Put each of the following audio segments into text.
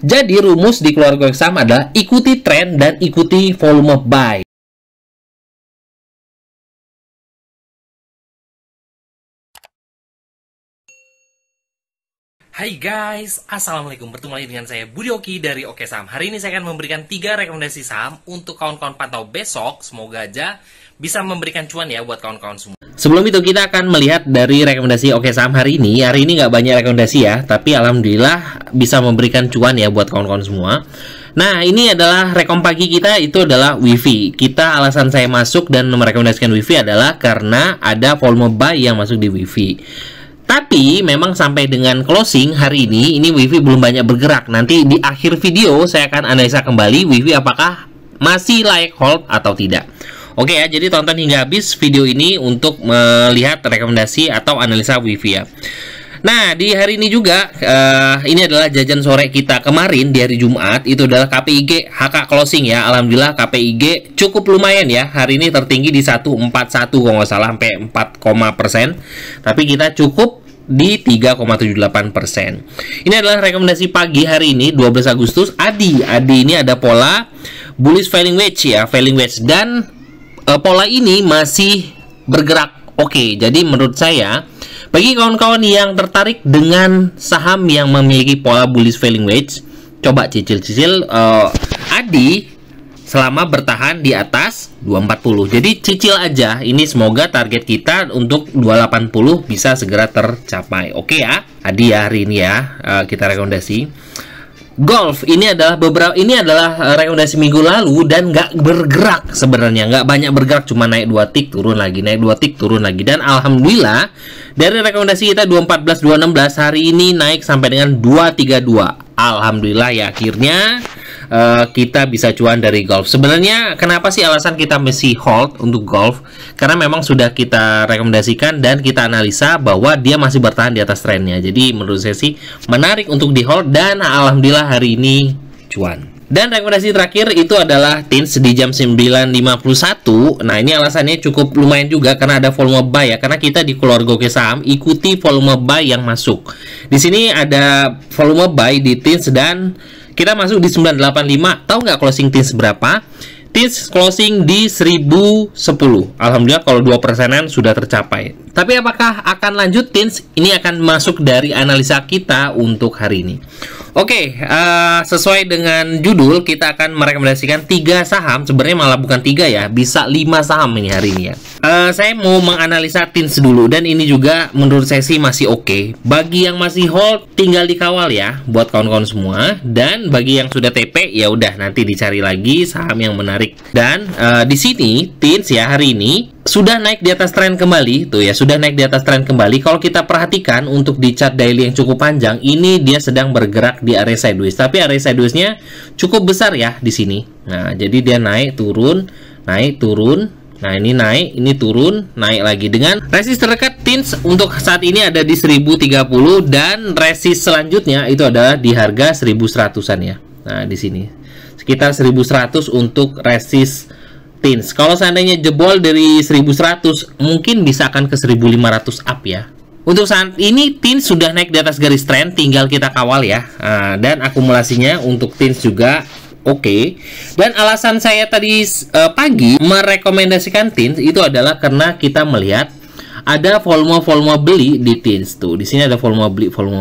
Jadi rumus di keluarga saham adalah ikuti tren dan ikuti volume buy. Hai guys, assalamualaikum. Bertemu lagi dengan saya Budi Oki dari Oke Saham. Hari ini saya akan memberikan 3 rekomendasi saham untuk kawan-kawan pantau besok. Semoga aja bisa memberikan cuan ya buat kawan-kawan semua. Sebelum itu kita akan melihat dari rekomendasi Oke Saham hari ini. Hari ini nggak banyak rekomendasi ya, tapi alhamdulillah bisa memberikan cuan ya buat kawan-kawan semua. Nah, ini adalah rekom pagi kita, itu adalah WiFi. Kita alasan saya masuk dan merekomendasikan WiFi adalah karena ada volume buy yang masuk di WiFi. Tapi memang sampai dengan closing hari ini WiFi belum banyak bergerak. Nanti di akhir video saya akan analisa kembali WiFi apakah masih layak hold atau tidak. Oke ya, jadi tonton hingga habis video ini untuk melihat rekomendasi atau analisa WiFi ya. Nah, di hari ini juga ini adalah jajan sore kita kemarin di hari Jumat. Itu adalah KPIG HK closing ya. Alhamdulillah KPIG cukup lumayan ya. Hari ini tertinggi di 141 kalau nggak salah, sampai 4%. Tapi kita cukup di 3,78%. Ini adalah rekomendasi pagi hari ini 12 Agustus. Adi ini ada pola bullish falling wedge ya, falling wedge, dan pola ini masih bergerak oke. Jadi menurut saya bagi kawan-kawan yang tertarik dengan saham yang memiliki pola bullish falling wedge, coba cicil-cicil Adi selama bertahan di atas 240. Jadi cicil aja. Ini semoga target kita untuk 280 bisa segera tercapai. Oke ya, Adi ya hari ini ya kita rekomendasi. Golf ini adalah rekomendasi minggu lalu dan nggak bergerak sebenarnya, nggak banyak bergerak, cuma naik 2 tik turun lagi, naik 2 tik turun lagi. Dan alhamdulillah dari rekomendasi kita 214 216 hari ini naik sampai dengan 232. Alhamdulillah ya, akhirnya kita bisa cuan dari golf. Sebenarnya kenapa sih alasan kita mesti hold untuk golf? Karena memang sudah kita rekomendasikan dan kita analisa bahwa dia masih bertahan di atas trennya. Jadi menurut saya sih menarik untuk di hold dan alhamdulillah hari ini cuan. Dan rekomendasi terakhir itu adalah TINS di jam 9.51. Nah, ini alasannya cukup lumayan juga karena ada volume buy ya. Karena kita di keluarga Oke Saham ikuti volume buy yang masuk. Di sini ada volume buy di TINS dan kita masuk di 985. Tahu nggak closing TINS berapa? TINS closing di 1010. Alhamdulillah kalau 2%-an sudah tercapai. Tapi apakah akan lanjut TINS? Ini akan masuk dari analisa kita untuk hari ini. Oke, sesuai dengan judul kita akan merekomendasikan 3 saham. Sebenarnya malah bukan 3 ya, bisa 5 saham ini hari ini ya. Saya mau menganalisa TINS dulu dan ini juga menurut saya sih masih oke. Bagi yang masih hold tinggal dikawal ya buat kawan-kawan semua, dan bagi yang sudah TP ya udah nanti dicari lagi saham yang menarik. Dan di sini TINS ya hari ini sudah naik di atas tren kembali tuh ya, sudah naik di atas tren kembali. Kalau kita perhatikan untuk di chart daily yang cukup panjang, ini dia sedang bergerak di area sideways, tapi area sideways-nya cukup besar ya di sini. Nah, jadi dia naik turun, naik turun. Nah, ini naik, ini turun, naik lagi dengan resist terdekat TINS untuk saat ini ada di 1030 dan resist selanjutnya itu adalah di harga 1100-an ya. Nah, di sini sekitar 1100 untuk resist TINS. Kalau seandainya jebol dari 1100 mungkin bisa akan ke 1500 up ya. Untuk saat ini TINS sudah naik di atas garis tren, tinggal kita kawal ya. Dan akumulasinya untuk TINS juga oke. Dan alasan saya tadi pagi merekomendasikan TINS itu adalah karena kita melihat ada volume beli di TINS tuh. Di sini ada volume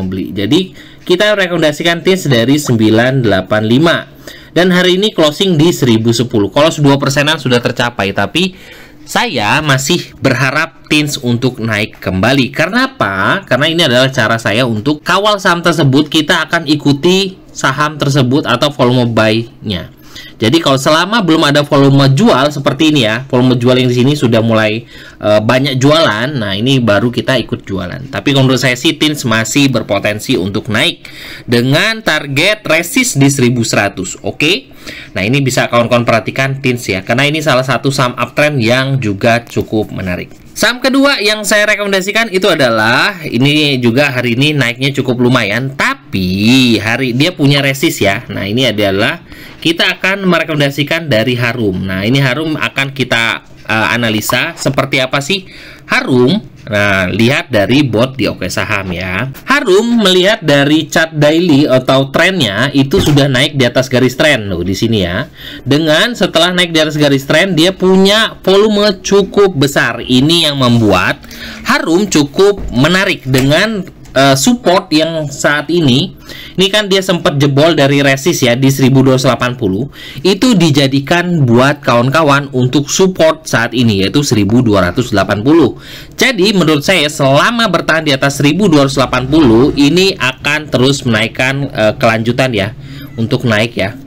beli. Jadi kita rekomendasikan TINS dari 985. Dan hari ini closing di 1010. Kalau 2%-an sudah tercapai, tapi saya masih berharap TINS untuk naik kembali. Karena apa? Karena ini adalah cara saya untuk kawal saham tersebut. Kita akan ikuti saham tersebut atau volume buy-nya. Jadi kalau selama belum ada volume jual seperti ini ya, volume jual yang di sini sudah mulai banyak jualan, nah ini baru kita ikut jualan. Tapi menurut saya sih TINS masih berpotensi untuk naik dengan target resist di 1100. Oke. Nah, ini bisa kawan-kawan perhatikan TINS ya, karena ini salah satu saham uptrend yang juga cukup menarik. Saham kedua yang saya rekomendasikan itu adalah ini juga hari ini naiknya cukup lumayan, tapi hari dia punya resist ya. Nah, ini adalah kita akan merekomendasikan dari Harum. Nah, ini Harum akan kita analisa seperti apa sih. Harum Nah, lihat dari bot di Oke Saham ya. Harum melihat dari chart daily atau trennya itu sudah naik di atas garis tren loh di sini ya. Dengan setelah naik di atas garis tren dia punya volume cukup besar. Ini yang membuat Harum cukup menarik dengan support yang saat ini kan dia sempat jebol dari resist ya di 1280, itu dijadikan buat kawan-kawan untuk support saat ini yaitu 1280. Jadi menurut saya selama bertahan di atas 1280 ini akan terus menaikkan kelanjutan ya untuk naik ya.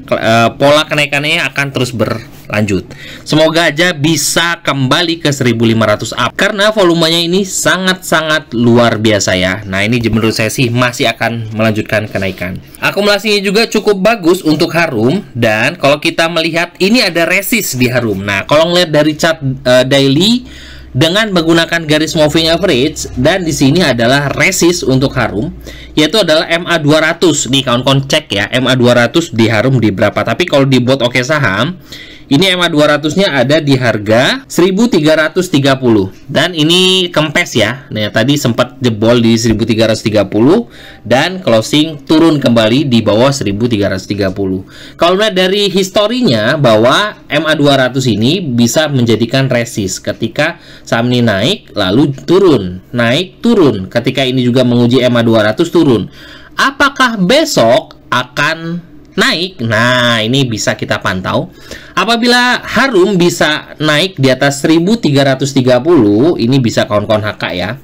Pola kenaikannya akan terus berlanjut. Semoga aja bisa kembali ke 1500 up karena volumenya ini sangat-sangat luar biasa ya. Nah, ini menurut saya sih masih akan melanjutkan kenaikan. Akumulasinya juga cukup bagus untuk Harum, dan kalau kita melihat ini ada resist di Harum. Nah, kalau ngeliat dari chart daily dengan menggunakan garis moving average, dan di sini adalah resist untuk Harum yaitu adalah MA 200. Nih kawan-kawan cek ya, MA 200 di Harum di berapa. Tapi kalau di bot Oke Saham ini MA 200-nya ada di harga 1330 dan ini kempes ya. Nah, tadi sempat jebol di 1330 dan closing turun kembali di bawah 1330. Kalau melihat dari historinya bahwa MA 200 ini bisa menjadikan resist ketika saham ini naik lalu turun, naik turun. Ketika ini juga menguji MA 200 turun. Apakah besok akan naik? Nah, ini bisa kita pantau. Apabila Harum bisa naik di atas 1330, ini bisa kawan-kawan HK ya.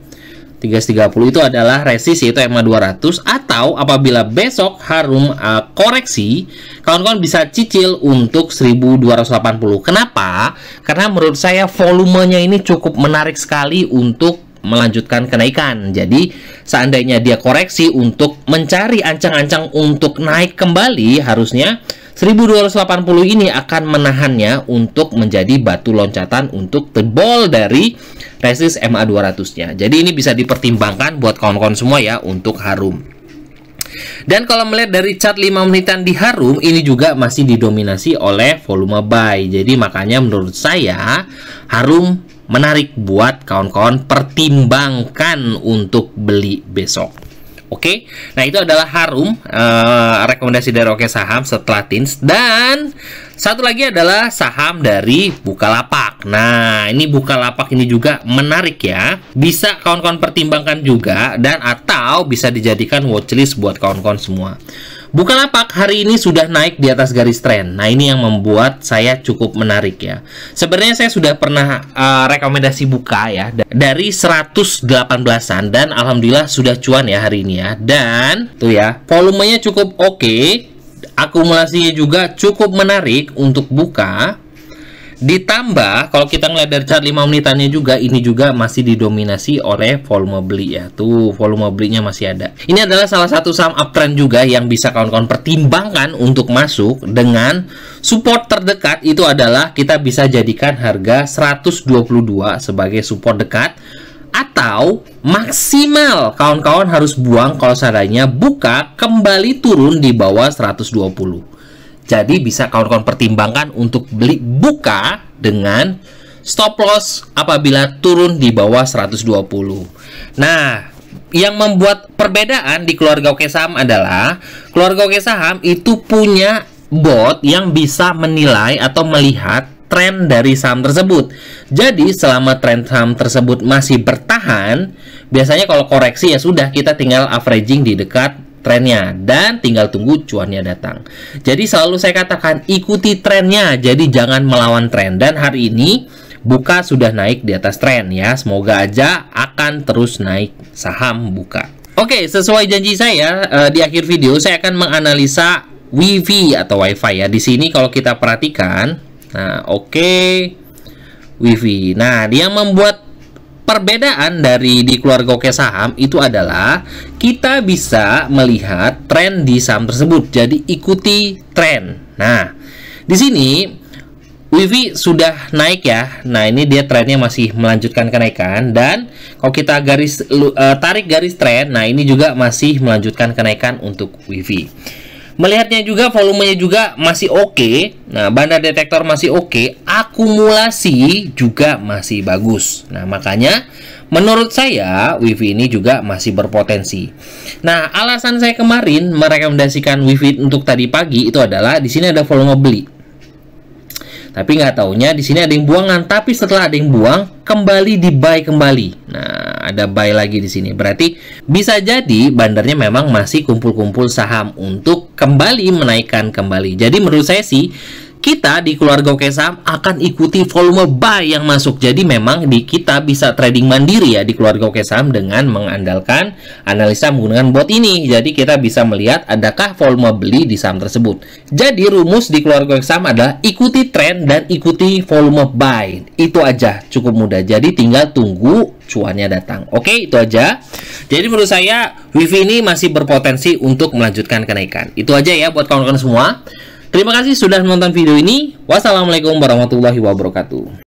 1330 itu adalah resist yaitu MA 200, atau apabila besok Harum koreksi, kawan-kawan bisa cicil untuk 1280. Kenapa? Karena menurut saya volumenya ini cukup menarik sekali untuk melanjutkan kenaikan. Jadi seandainya dia koreksi untuk mencari ancang-ancang untuk naik kembali, harusnya 1280 ini akan menahannya untuk menjadi batu loncatan untuk jebol dari resist MA 200-nya. Jadi ini bisa dipertimbangkan buat kawan-kawan semua ya untuk Harum. Dan kalau melihat dari chart 5 menitan di Harum, ini juga masih didominasi oleh volume buy. Jadi makanya menurut saya Harum menarik buat kawan-kawan pertimbangkan untuk beli besok. Oke, nah itu adalah Harum, rekomendasi dari Oke Saham setelah Tins. Dan satu lagi adalah saham dari Bukalapak. Nah, ini Bukalapak ini juga menarik ya. Bisa kawan-kawan pertimbangkan juga, dan atau bisa dijadikan watchlist buat kawan-kawan semua. Bukalapak hari ini sudah naik di atas garis tren. Nah, ini yang membuat saya cukup menarik ya. Sebenarnya saya sudah pernah rekomendasi buka ya dari 118-an, dan alhamdulillah sudah cuan ya hari ini ya. Dan tuh ya, volumenya cukup oke, akumulasinya juga cukup menarik untuk buka. Ditambah kalau kita ngeliat dari chart 5 menitannya juga, ini juga masih didominasi oleh volume beli ya. Tuh, volume belinya masih ada. Ini adalah salah satu saham uptrend juga yang bisa kawan-kawan pertimbangkan untuk masuk. Dengan support terdekat itu adalah kita bisa jadikan harga 122 sebagai support dekat, atau maksimal kawan-kawan harus buang kalau seandainya buka kembali turun di bawah 120. Jadi bisa kawan-kawan pertimbangkan untuk beli buka dengan stop loss apabila turun di bawah 120. Nah, yang membuat perbedaan di keluarga Oke Saham adalah keluarga Oke Saham itu punya bot yang bisa menilai atau melihat tren dari saham tersebut. Jadi selama tren saham tersebut masih bertahan, biasanya kalau koreksi ya sudah, kita tinggal averaging di dekat trennya dan tinggal tunggu cuannya datang. Jadi selalu saya katakan ikuti trennya, jadi jangan melawan tren. Dan hari ini buka sudah naik di atas tren ya. Semoga aja akan terus naik saham buka. Oke, sesuai janji saya di akhir video saya akan menganalisa WiFi atau WiFi ya. Di sini kalau kita perhatikan, nah oke, WiFi. Nah, dia membuat perbedaan dari di keluarga Oke Saham itu adalah kita bisa melihat tren di saham tersebut. Jadi ikuti tren. Nah, di sini WiFi sudah naik ya. Nah, ini dia trennya masih melanjutkan kenaikan, dan kalau kita tarik garis tren, nah ini juga masih melanjutkan kenaikan untuk WiFi. Melihatnya juga volumenya juga masih oke. Nah, bandar detektor masih oke, akumulasi juga masih bagus. Nah, makanya menurut saya WIFI ini juga masih berpotensi. Nah, alasan saya kemarin merekomendasikan WIFI untuk tadi pagi itu adalah di sini ada volume beli. Tapi nggak taunya di sini ada yang buangan, tapi setelah ada yang buang kembali di buy kembali. Nah, ada buy lagi di sini. Berarti bisa jadi bandarnya memang masih kumpul-kumpul saham untuk kembali menaikkan kembali. Jadi menurut saya sih kita di keluarga Oke Saham akan ikuti volume buy yang masuk. Jadi memang kita bisa trading mandiri ya di keluarga Oke Saham dengan mengandalkan analisa menggunakan bot ini. Jadi kita bisa melihat adakah volume beli di saham tersebut. Jadi rumus di keluarga Oke Saham adalah ikuti tren dan ikuti volume buy. Itu aja, cukup mudah. Jadi tinggal tunggu cuannya datang. Oke, itu aja. Jadi menurut saya WIFI ini masih berpotensi untuk melanjutkan kenaikan. Itu aja ya buat kawan-kawan semua. Terima kasih sudah menonton video ini. Wassalamualaikum warahmatullahi wabarakatuh.